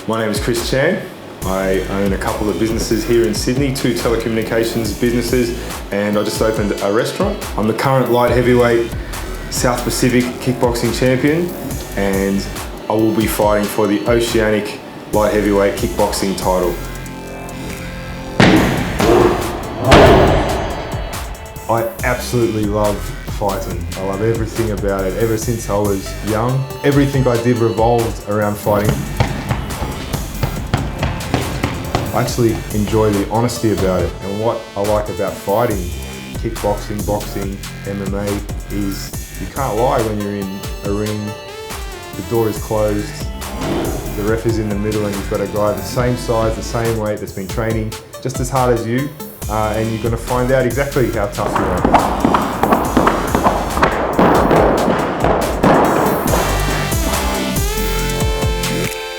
My name is Chris Chan. I own a couple of businesses here in Sydney, 2 telecommunications businesses, and I just opened a restaurant. I'm the current light heavyweight South Pacific kickboxing champion, and I will be fighting for the Oceanic light heavyweight kickboxing title. I absolutely love fighting. I love everything about it. Ever since I was young, everything I did revolved around fighting. I actually enjoy the honesty about it, and what I like about fighting, kickboxing, boxing, MMA, is you can't lie when you're in a ring, the door is closed, the ref is in the middle, and you've got a guy the same size, the same weight, that's been training just as hard as you, and you're going to find out exactly how tough you are.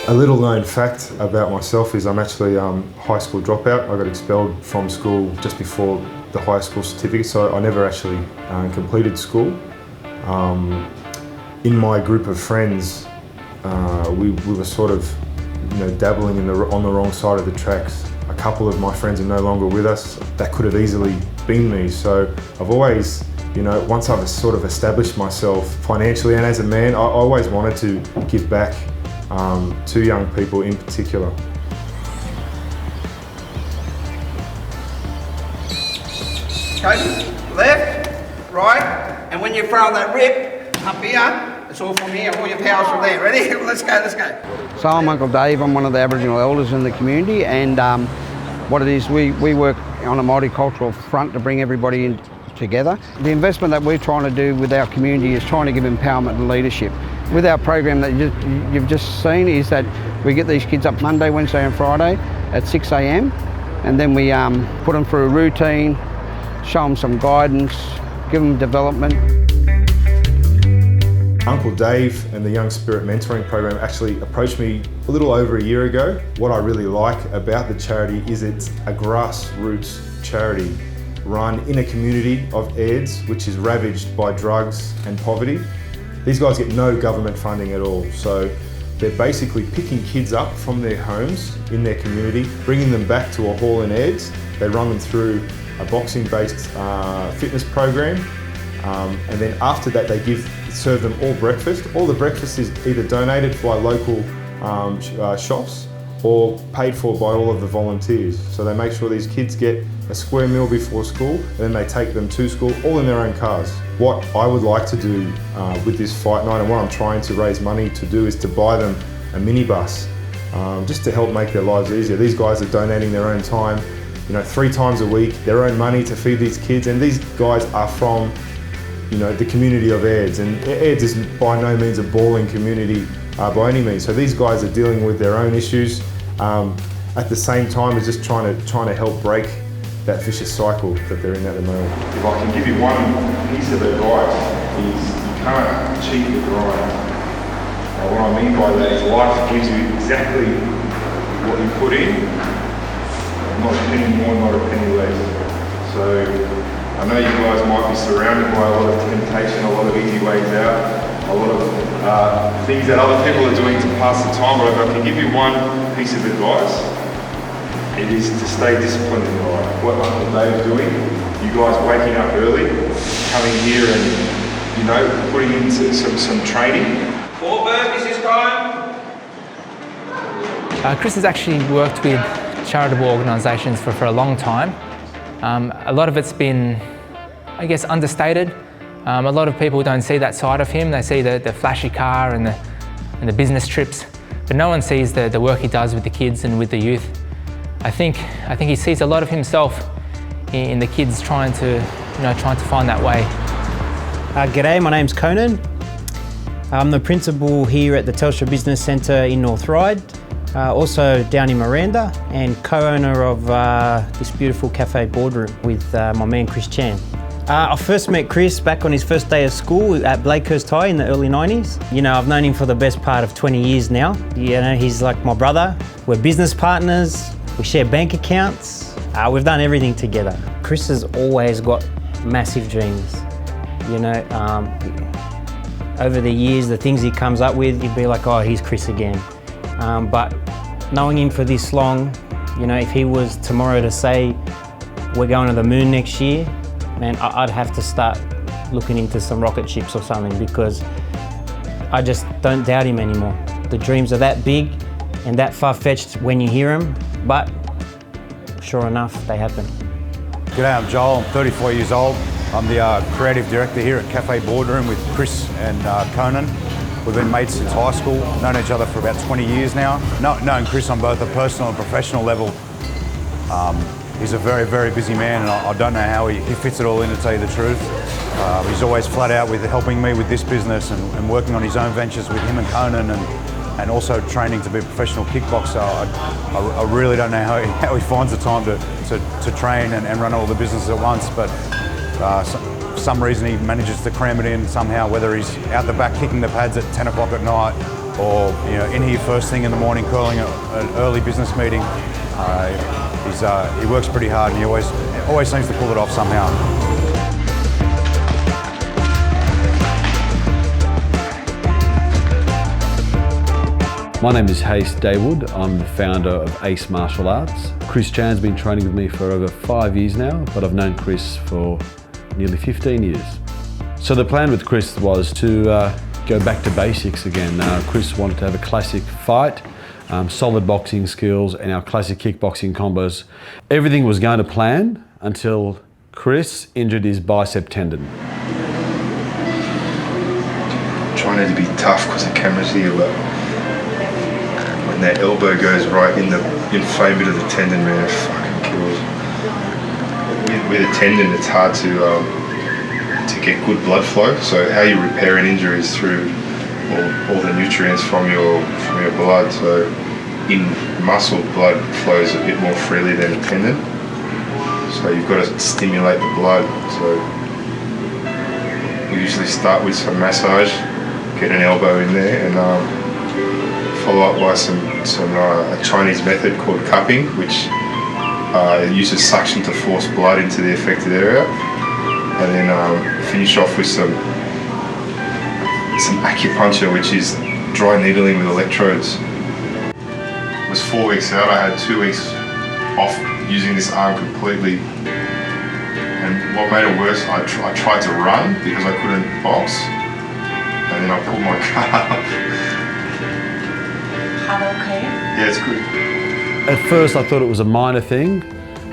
A little known fact about myself is I'm actually a high school dropout. I got expelled from school just before the high school certificate, so I never actually completed school. In my group of friends, we were sort of dabbling on the wrong side of the tracks. A couple of my friends are no longer with us. That could have easily been me, so I've always, once I've sort of established myself financially and as a man, I always wanted to give back to young people in particular. Okay, left, right, and when you throw that rip up here, it's all from here, all your power's from there. Ready? Let's go. So I'm Uncle Dave, I'm one of the Aboriginal elders in the community, and what it is, we work on a multicultural front to bring everybody in together. The investment that we're trying to do with our community is trying to give empowerment and leadership. With our program that you've just seen is that we get these kids up Monday, Wednesday and Friday at 6 a.m. and then we put them through a routine, show them some guidance, give them development. Uncle Dave and the Young Spirit Mentoring Program actually approached me a little over a year ago. What I really like about the charity is it's a grassroots charity run in a community of Aids which is ravaged by drugs and poverty. These guys get no government funding at all, so they're basically picking kids up from their homes in their community, bringing them back to a hall in Aids. They run them through a boxing-based fitness program, and then after that they serve them all breakfast. All the breakfast is either donated by local shops or paid for by all of the volunteers. So they make sure these kids get a square meal before school, and then they take them to school all in their own cars. What I would like to do with this fight night, and what I'm trying to raise money to do, is to buy them a minibus, just to help make their lives easier. These guys are donating their own time, 3 times a week, their own money to feed these kids, and these guys are from the community of Aids, and Aids is by no means a bawling community by any means. So these guys are dealing with their own issues at the same time as just trying to help break that vicious cycle that they're in at the moment. If I can give you one piece of advice, is you can't cheat the grind. Now what I mean by that is life gives you exactly what you put in, not a penny more, not a penny less. So I know you guys might be surrounded by a lot of temptation, a lot of easy ways out, a lot of things that other people are doing to pass the time, but if I can give you one piece of advice, it is to stay disciplined in your life. What Uncle Dave's doing, you guys waking up early, coming here and putting into some training. 4 burpees this time. Chris has actually worked with charitable organisations for a long time. A lot of it's been, I guess, understated. A lot of people don't see that side of him. They see the flashy car and the business trips, but no one sees the work he does with the kids and with the youth. I think he sees a lot of himself in the kids trying to find that way. G'day, my name's Conan. I'm the principal here at the Telstra Business Centre in North Ryde, also down in Miranda, and co-owner of this beautiful cafe boardroom with my man Chris Chan. I first met Chris back on his first day of school at Blakehurst High in the early 90s. I've known him for the best part of 20 years now. He's like my brother. We're business partners. We share bank accounts. We've done everything together. Chris has always got massive dreams. Over the years, the things he comes up with, you'd be like, oh, he's Chris again. But knowing him for this long, you know, if he was tomorrow to say, we're going to the moon next year, man, I'd have to start looking into some rocket ships or something, because I just don't doubt him anymore. The dreams are that big and that far-fetched when you hear them, but sure enough, they happen. G'day, I'm Joel, I'm 34 years old. I'm the creative director here at Cafe Boardroom with Chris and Conan. We've been mates since high school, known each other for about 20 years now. Known Chris on both a personal and professional level. He's a very, very busy man, and I don't know how he fits it all in, to tell you the truth. He's always flat out with helping me with this business and working on his own ventures with him and Conan, and also training to be a professional kickboxer. I really don't know how he finds the time to train and run all the businesses at once, but for some reason he manages to cram it in somehow, whether he's out the back kicking the pads at 10 o'clock at night, or in here first thing in the morning curling an early business meeting. He works pretty hard, and he always seems to pull it off somehow. My name is Hayes Daywood. I'm the founder of Ace Martial Arts. Chris Chan's been training with me for over 5 years now, but I've known Chris for nearly 15 years. So the plan with Chris was to go back to basics again. Chris wanted to have a classic fight, solid boxing skills, and our classic kickboxing combos. Everything was going to plan until Chris injured his bicep tendon. Trying to be tough because the camera's here, but when that elbow goes right in the inflamed bit of the tendon, man, it fucking kills. With a tendon, it's hard to get good blood flow. So how you repair an injury is through all the nutrients from your blood. So in muscle, blood flows a bit more freely than a tendon. So you've got to stimulate the blood. So we usually start with some massage, get an elbow in there, and follow up by a Chinese method called cupping, which uses suction to force blood into the affected area, and then finish off with some acupuncture, which is dry needling with electrodes. It was 4 weeks out. I had 2 weeks off using this arm completely, and what made it worse, I tried to run because I couldn't box, and then I pulled my car. Okay? Yeah, it's good. At first I thought it was a minor thing,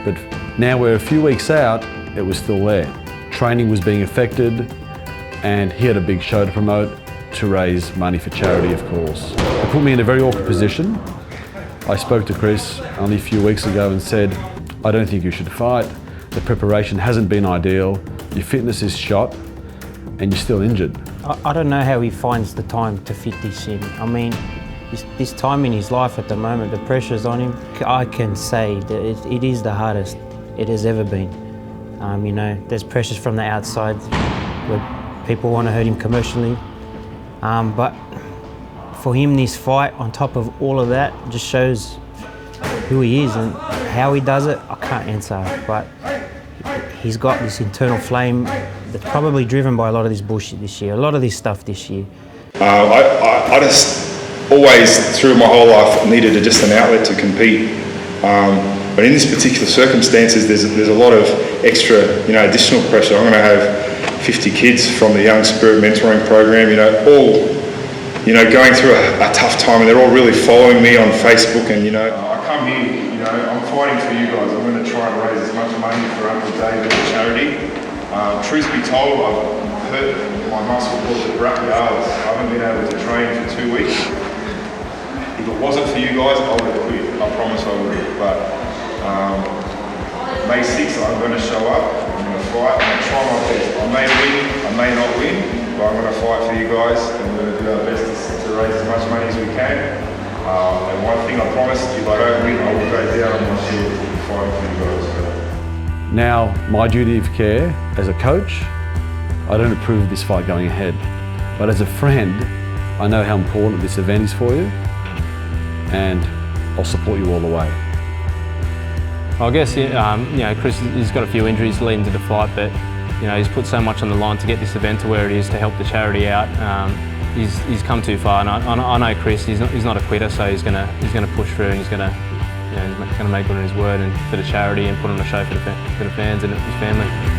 but now we're a few weeks out, it was still there. Training was being affected, and he had a big show to promote to raise money for charity, of course. It put me in a very awkward position. I spoke to Chris only a few weeks ago and said, I don't think you should fight. The preparation hasn't been ideal, your fitness is shot, and you're still injured. I don't know how he finds the time to fit this in. I mean, this time in his life at the moment, the pressure's on him. I can say that it is the hardest it has ever been. There's pressures from the outside where people want to hurt him commercially. But for him, this fight, on top of all of that, just shows who he is, and how he does it, I can't answer. But he's got this internal flame that's probably driven by a lot of this bullshit this year, a lot of this stuff this year. I just always, through my whole life, needed just an outlet to compete. But in this particular circumstances, there's a lot of extra, additional pressure. I'm going to have 50 kids from the Young Spirit Mentoring Program, all, going through a tough time, and they're all really following me on Facebook. And I come here, I'm fighting for you guys. I'm going to try and raise as much money for Uncle David and charity. Truth be told, I've hurt my muscle called the brachialis. I haven't been able to train for 2 weeks. If it wasn't for you guys, I would have quit. I promise I would have. But May 6th, I'm going to show up. I'm going to fight. I'm going to try my best. I may win, I may not win, but I'm going to fight for you guys, and we're going to do our best to raise as much money as we can. And one thing I promise, if I don't win, I will go down on my shield fighting for you guys. Now, my duty of care as a coach, I don't approve of this fight going ahead. But as a friend, I know how important this event is for you, and I'll support you all the way. I guess, Chris has got a few injuries leading to the fight, but he's put so much on the line to get this event to where it is, to help the charity out. he's come too far, and I know Chris. He's not a quitter, so he's gonna push through, and he's gonna make good on his word and for the charity and put on a show for the fans and his family.